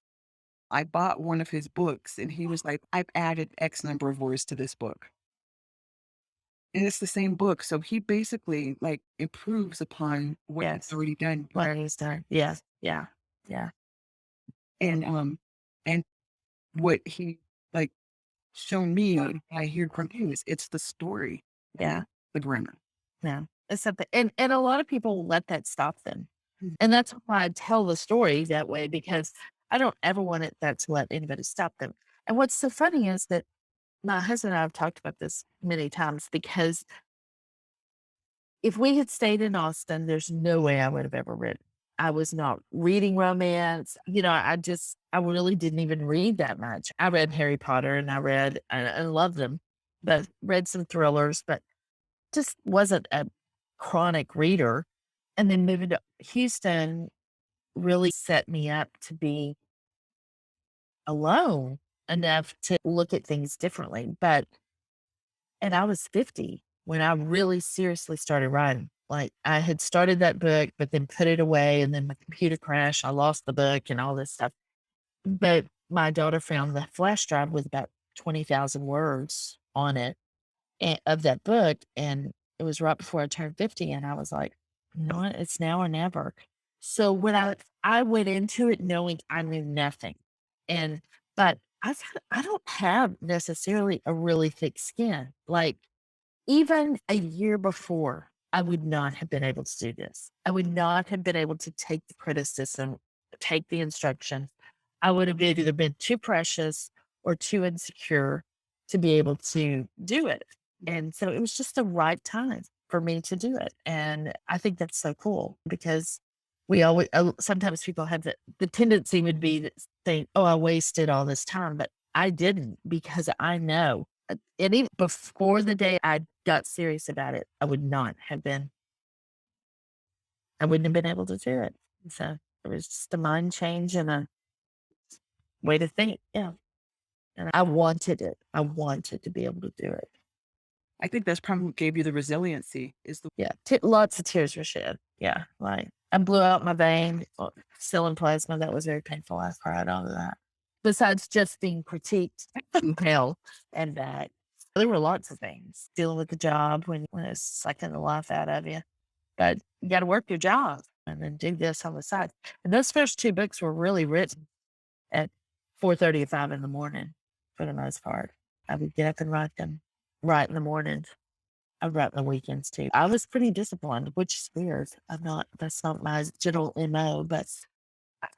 I bought one of his books and he was like, "I've added X number of words to this book." And it's the same book. So he basically like improves upon what he's Yes. already done. What he's done. Yes. Yeah. Yeah. And and what he like shown me, I hear from him is it's the story, Yeah. the grammar. Yeah. It's something, and a lot of people let that stop them. Mhm. And that's why I tell the story that way, because I don't ever want that to let anybody stop them. And what's so funny is that my husband and I have talked about this many times, because if we had stayed in Austin, there's no way I would have ever written. I was not reading romance. I really didn't even read that much. I read Harry Potter and I loved them, but read some thrillers, but just wasn't a chronic reader. And then moving to Houston really set me up to be alone enough to look at things differently. And I was 50 when I really seriously started writing. Like, I had started that book, but then put it away, and then my computer crashed. I lost the book and all this stuff. But my daughter found the flash drive with about 20,000 words on it, of that book. And it was right before I turned 50. And I was like, you know what? It's now or never. So I went into it knowing I knew nothing. And, but I don't have necessarily a really thick skin. Like, even a year before, I would not have been able to do this. I would not have been able to take the criticism, take the instruction. I would have either been too precious or too insecure to be able to do it. And so it was just the right time for me to do it. And I think that's so cool, because sometimes people have the tendency would be to think, oh, I wasted all this time, but I didn't, because I know. And even before the day I got serious about it, I wouldn't have been able to do it. So it was just a mind change and a way to think. Yeah. And I wanted it. I wanted to be able to do it. I think that's probably what gave you the resiliency is the Yeah. Lots of tears were shed. Yeah. Like, I blew out my vein, selling plasma. That was very painful. I cried all of that. Besides just being critiqued from hell and back, there were lots of things dealing with the job when it's sucking the life out of you. But you got to work your job and then do this on the side. And those first two books were really written at 4:30 or 5 in the morning for the most part. I would get up and write them right in the mornings. I write in the weekends too. I was pretty disciplined, which is weird. That's not my general MO, but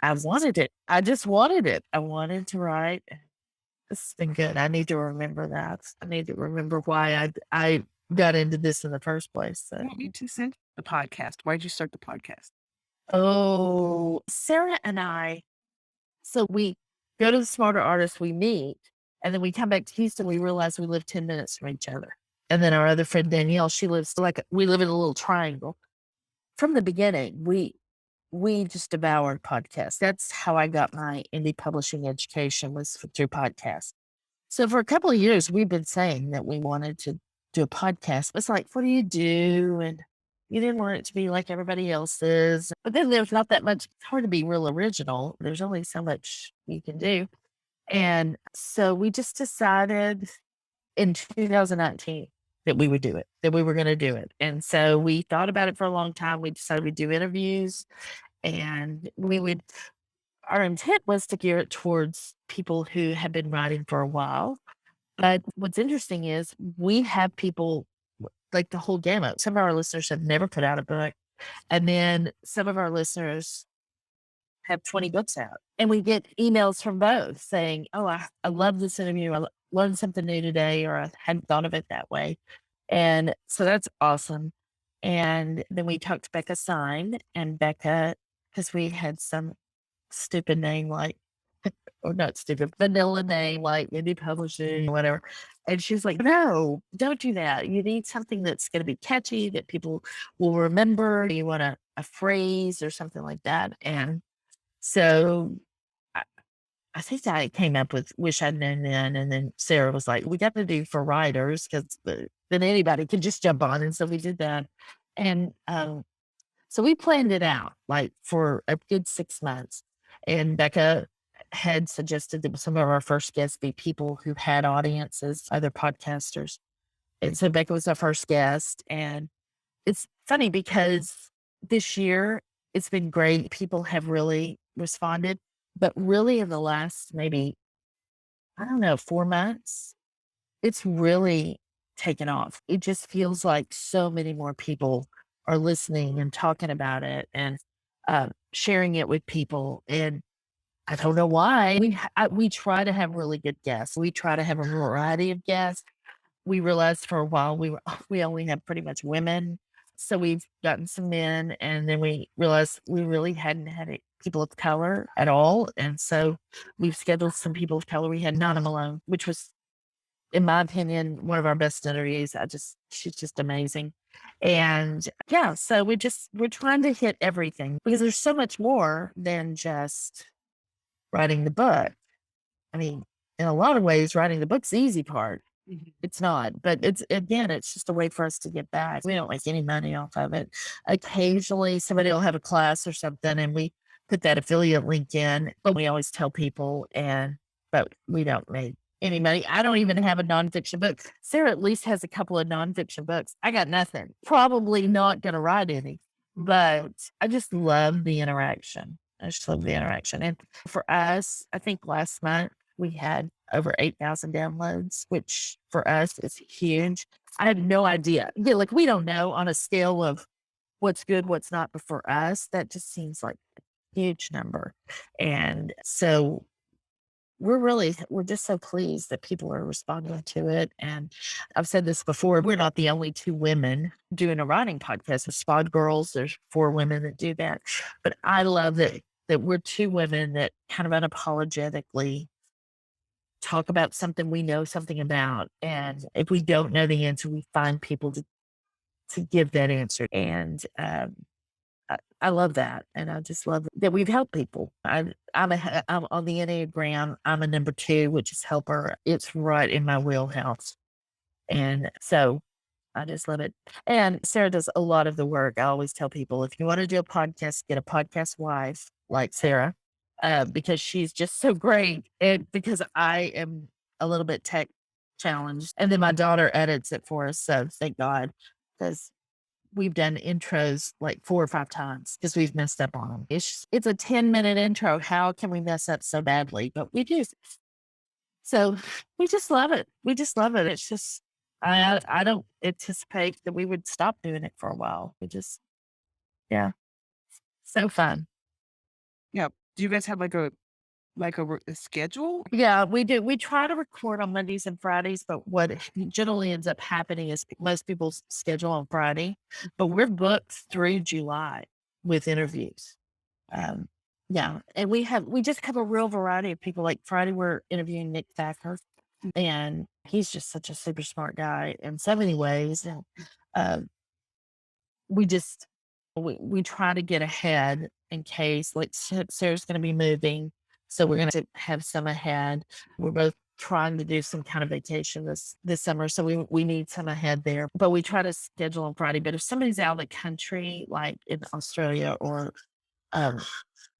I wanted it. I just wanted it. I wanted to write. It's been good. I need to remember that. I need to remember why I got into this in the first place. So. you want me to send the podcast. Why did you start the podcast? Oh, Sarah and I, so we go to the Smarter Artist, we meet, and then we come back to Houston, we realize we live 10 minutes from each other. And then our other friend Danielle, we live in a little triangle. From the beginning, we just devoured podcasts. That's how I got my indie publishing education, was through podcasts. So for a couple of years, we've been saying that we wanted to do a podcast. It's like, what do you do? And you didn't want it to be like everybody else's. But then there's not that much. It's hard to be real original. There's only so much you can do. And so we just decided in 2019 that we would do it, that we were going to do it. And so we thought about it for a long time. We decided we'd do interviews, and our intent was to gear it towards people who have been writing for a while. But what's interesting is we have people like the whole gamut. Some of our listeners have never put out a book. And then some of our listeners have 20 books out. And we get emails from both saying, oh, I love this interview. Learned something new today, or I hadn't thought of it that way. And so that's awesome. And then we talked to Becca Sign, and Becca, because we had some stupid name like, or not stupid, vanilla name like indie publishing or whatever. And she's like, no, don't do that. You need something that's going to be catchy that people will remember. You want a phrase or something like that. And so I, I think I came up with Wish I'd Known Then. And then Sarah was like, we got to do for writers, because then anybody could just jump on. And so we did that. And so we planned it out like for a good 6 months. And Becca had suggested that some of our first guests be people who had audiences, other podcasters. And so Becca was our first guest. And it's funny because this year it's been great. People have really responded. But really, in the last maybe, I don't know, 4 months, it's really taken off. It just feels like so many more people are listening and talking about it and sharing it with people. And I don't know why we try to have really good guests. We try to have a variety of guests. We realized for a while we only have pretty much women, so we've gotten some men, and then we realized we really hadn't had people of color at all, and so we've scheduled some people of color. We had Nana Malone, which was, in my opinion, one of our best interviews. She's just amazing. And yeah, so we're trying to hit everything because there's so much more than just writing the book. I mean, in a lot of ways, writing the book's the easy part. Mhm. It's not, but it's again, it's just a way for us to get back. We don't make any money off of it. Occasionally, somebody will have a class or something, and we put that affiliate link in, but we always tell people, but we don't make any money. I don't even have a nonfiction book. Sarah at least has a couple of nonfiction books. I got nothing. Probably not going to write any, but I just love the interaction. I just love the interaction. And for us, I think last month we had over 8,000 downloads, which for us is huge. I had no idea. Yeah, like we don't know on a scale of what's good, what's not, but for us, that just seems like a huge number. And so we're just so pleased that people are responding to it. And I've said this before, we're not the only two women doing a writing podcast. With Spod Girls, there's 4 women that do that. But I love that we're 2 women that kind of unapologetically talk about something we know something about. And if we don't know the answer, we find people to give that answer. And I love that. And I just love that we've helped people. I'm on the Enneagram. I'm a number 2, which is helper. It's right in my wheelhouse. And so I just love it. And Sarah does a lot of the work. I always tell people if you want to do a podcast, get a podcast wife like Sarah, because she's just so great. And because I am a little bit tech challenged. And then my daughter edits it for us. So thank God. Because we've done intros like 4 or 5 times because we've messed up on them. It's a 10-minute intro. How can we mess up so badly? But we do. So we just love it. We just love it. It's just I don't anticipate that we would stop doing it for a while. We just yeah, so fun. Yeah. Do you guys have a schedule? Yeah, we do. We try to record on Mondays and Fridays, but what generally ends up happening is most people schedule on Friday, but we're booked through July with interviews. Um, yeah, and we just have a real variety of people. Like Friday, we're interviewing Nick Thacker, and he's just such a super smart guy in so many ways. And uh, we just we try to get ahead in case like Sarah's going to be moving, so we're going to have some ahead. We're both trying to do some kind of vacation this summer, so we need some ahead there. But we try to schedule on Friday. But if somebody's out of the country, like in Australia or um,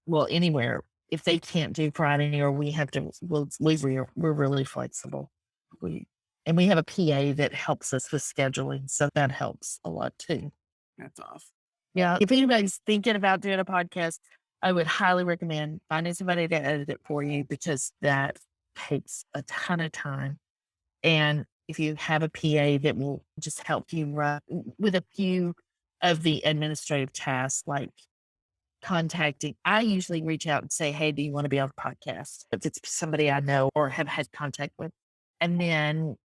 well anywhere, if they can't do Friday or we have to, we're really flexible. We and we have a PA that helps us with scheduling, so that helps a lot too. That's off. Yeah, if anybody's thinking about doing a podcast, I would highly recommend finding somebody to edit it for you because that takes a ton of time. And if you have a PA that will just help you run with a few of the administrative tasks, like contacting, I usually reach out and say, "Hey, do you want to be on a podcast?" If it's somebody I know or have had contact with. And then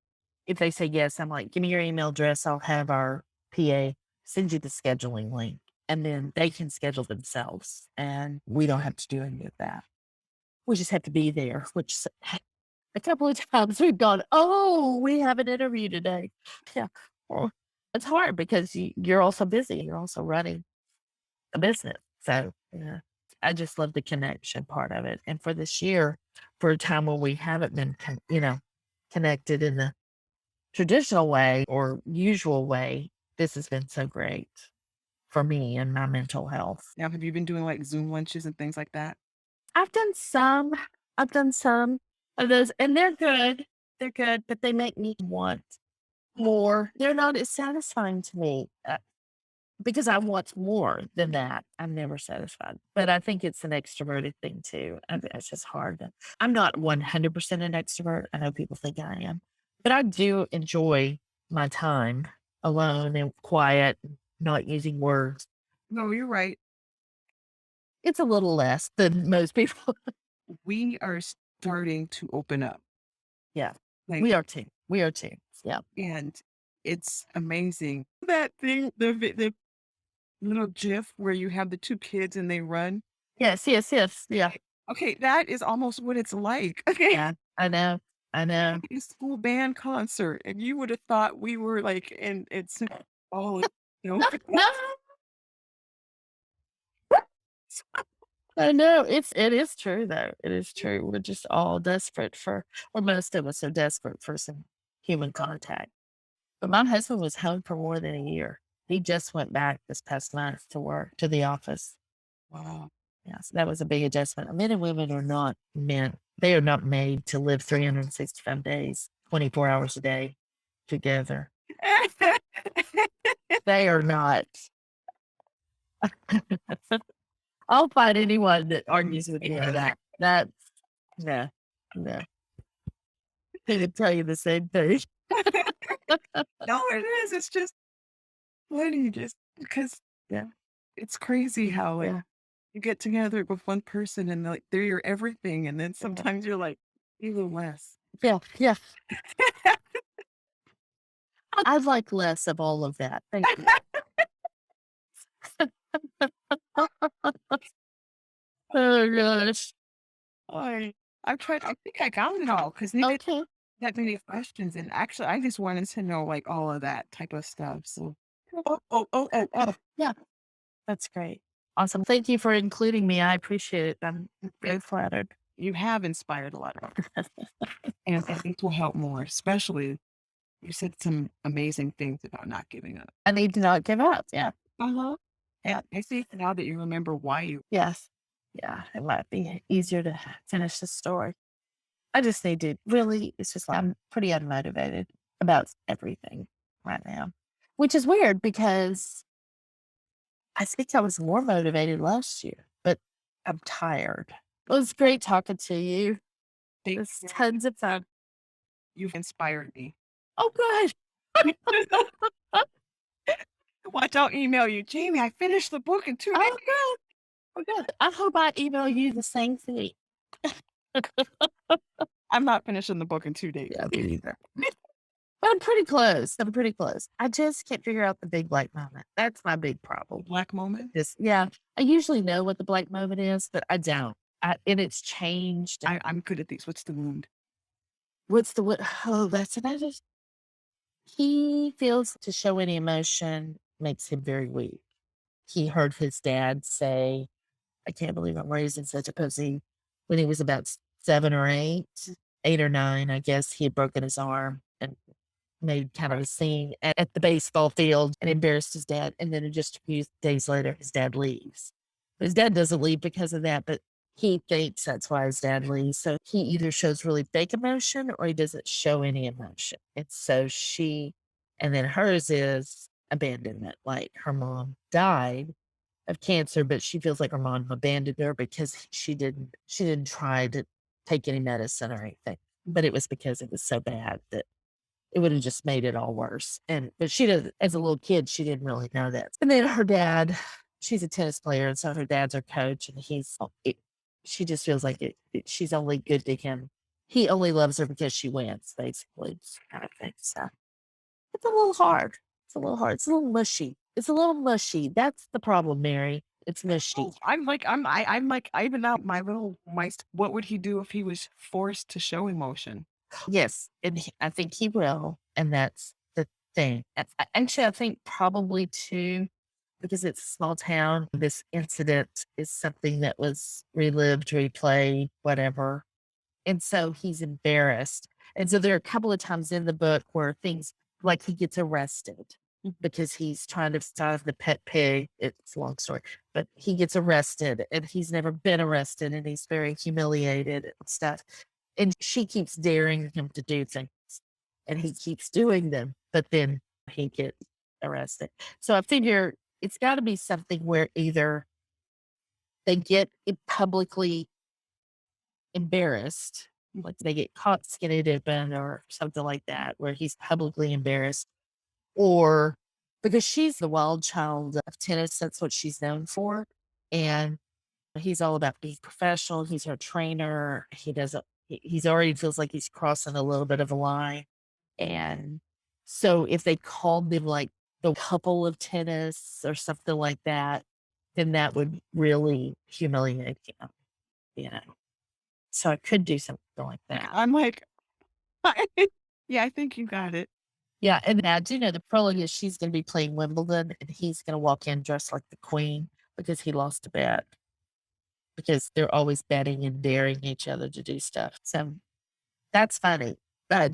if they say yes, I'm like, "Give me your email address. I'll have our PA send you the scheduling link." And then they can schedule themselves. And we don't have to do any of that. We just have to be there, which a couple of times we've gone, "Oh, we have an interview today." Yeah. Well, it's hard because you're also busy. You're also running a business. So, yeah, I just love the connection part of it. And for this year, for a time when we haven't been, connected in the traditional way or usual way, this has been so great for me and my mental health. Now, have you been doing like Zoom lunches and things like that? I've done some. I've done some of those, and they're good. They're good, but they make me want more. They're not as satisfying to me. Because I want more than that. I'm never satisfied. But I think it's an extroverted thing too. I mean, it's just hard. I'm not 100% an extrovert. I know people think I am, but I do enjoy my time alone and quiet, not using words. No, you're right. It's a little less than most people. We are starting to open up. Yeah. Like, We are too. We are too. Yeah. and it's amazing. That thing, the little GIF where you have the 2 kids and they run. Yes, yes, yes. Yeah. Okay, that is almost what it's like. Okay. Yeah. I know. I know. A school band concert, and you would have thought we were, like, in it's oh, no. I know. It is true though. It is true. We're just all desperate for, or most of us are desperate for some human contact. But my husband was home for more than a year. He just went back this past month to work, to the office. Wow. Yeah, so that was a big adjustment. Men and women are not meant, they are not made to live 365 days, 24 hours a day together. They are not. I'll find anyone that argues with me on that. That's, no, no. They would tell you the same thing. No, it is, it's just funny just because Yeah, it's crazy how, like, yeah, you get together with one person and, like, they're your everything, and then yeah, sometimes you're like, "Even less." yeah, yeah. I'd like less of all of that. Thank you. Oh gosh. I I think I got it all because they didn't Okay. that many questions, and actually, I just wanted to know, like, all of that type of stuff, so oh. Yeah, that's great. Awesome. Thank you for including me. I appreciate it. I'm very flattered. You have inspired a lot of and I think will help more, especially you said some amazing things about not giving up. I need to not give up. Yeah. Uh-huh. Yeah, I see now that you remember why you Yes. Yeah. It might be easier to finish the story. I just need to really, it's just like I'm pretty unmotivated about everything right now, which is weird because I think I was more motivated last year, but I'm tired. It was great talking to you. think It's tons of fun. you've inspired me. Oh, good. Watch, I'll email you, "Jamie, I finished the book in 2 days." Oh, good. Oh, good. I hope I email you the same thing. I'm not finishing the book in 2 days. Yeah, me neither. But I'm pretty close. I'm pretty close. I just can't figure out the big black moment. That's my big problem. Black moment? Just yeah, I usually know what the black moment is, but I don't. And it's changed. I'm good at these. What's the wound? What's the what? Oh, that's another. He feels to show any emotion makes him very weak. He heard his dad say, "I can't believe I'm raising such a pussy." When he was about 7 or 8, 8 or 9, I guess he had broken his arm and made kind of a scene at the baseball field and embarrassed his dad. And then just a few days later, his dad leaves. His dad doesn't leave because of that, but he thinks that's why his dad leaves. So he either shows really fake emotion or he doesn't show any emotion. And so and then hers is abandonment. Like her mom died of cancer, but she feels like her mom abandoned her because she didn't try to take any medicine or anything. But it was because it was so bad that it would have just made it all worse. But she does as a little kid, she didn't really know that. And then her dad, she's a tennis player, and so her dad's her coach, and she just feels like she's only good to him. He only loves her because she wins, basically, kind of thing. So it's a little hard. It's a little hard. It's a little mushy. It's a little mushy. That's the problem, Mary. It's mushy. Oh, I'm like, I even out my little my what would he do if he was forced to show emotion? Yes, and I think he will, and that's the thing. Actually, I think probably too, because it's a small town. This incident is something that was relived, replayed, whatever, and so he's embarrassed. And so there are a couple of times in the book where things like he gets arrested because he's trying to stop the pet pig. It's a long story, but he gets arrested and he's never been arrested and he's very humiliated and stuff. And she keeps daring him to do things and he keeps doing them, but then he gets arrested. So I figure it's got to be something where either they get publicly embarrassed, like they get caught skinny dipping or something like that, where he's publicly embarrassed, or because she's the wild child of tennis. That's what she's known for. And he's all about being professional. He's her trainer. He doesn't, he's already feels like he's crossing a little bit of a line. And so if they called them like the couple of tennis or something like that, then that would really humiliate him, you know. So I could do something like that. I'm like, yeah, I think you got it. Yeah, and now do you know the prologue is she's gonna be playing Wimbledon and he's gonna walk in dressed like the queen because he lost a bet. Because they're always betting and daring each other to do stuff. So that's funny. But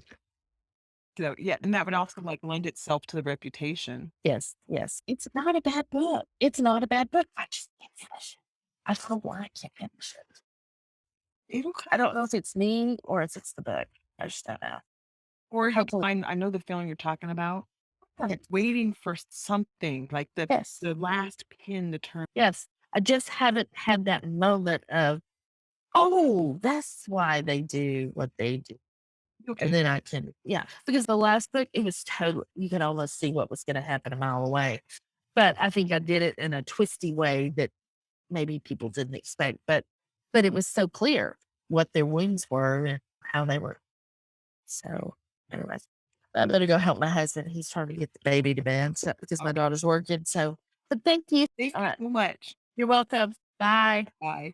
So, yeah, and that would also, like, lend itself to the reputation. yes, yes, it's not a bad book. It's not a bad book. I just can't finish it. I don't know why I can't finish it. It'll I come, don't know if it's me or if it's the book. I just don't know. or you Hopefully, I know the feeling you're talking about. yes, Waiting for something, like yes, the last pin to turn. yes. I just haven't had that moment of, oh, that's why they do what they do. And Okay. then I can, yeah, because the last book, it was totally, you could almost see what was going to happen a mile away. But I think I did it in a twisty way that maybe people didn't expect. But it was so clear what their wounds were and how they were. So, anyways, I better go help my husband. He's trying to get the baby to bed so, because my Okay. daughter's working. So, but thank you. Thank All you right. so much. You're welcome. Bye. Bye.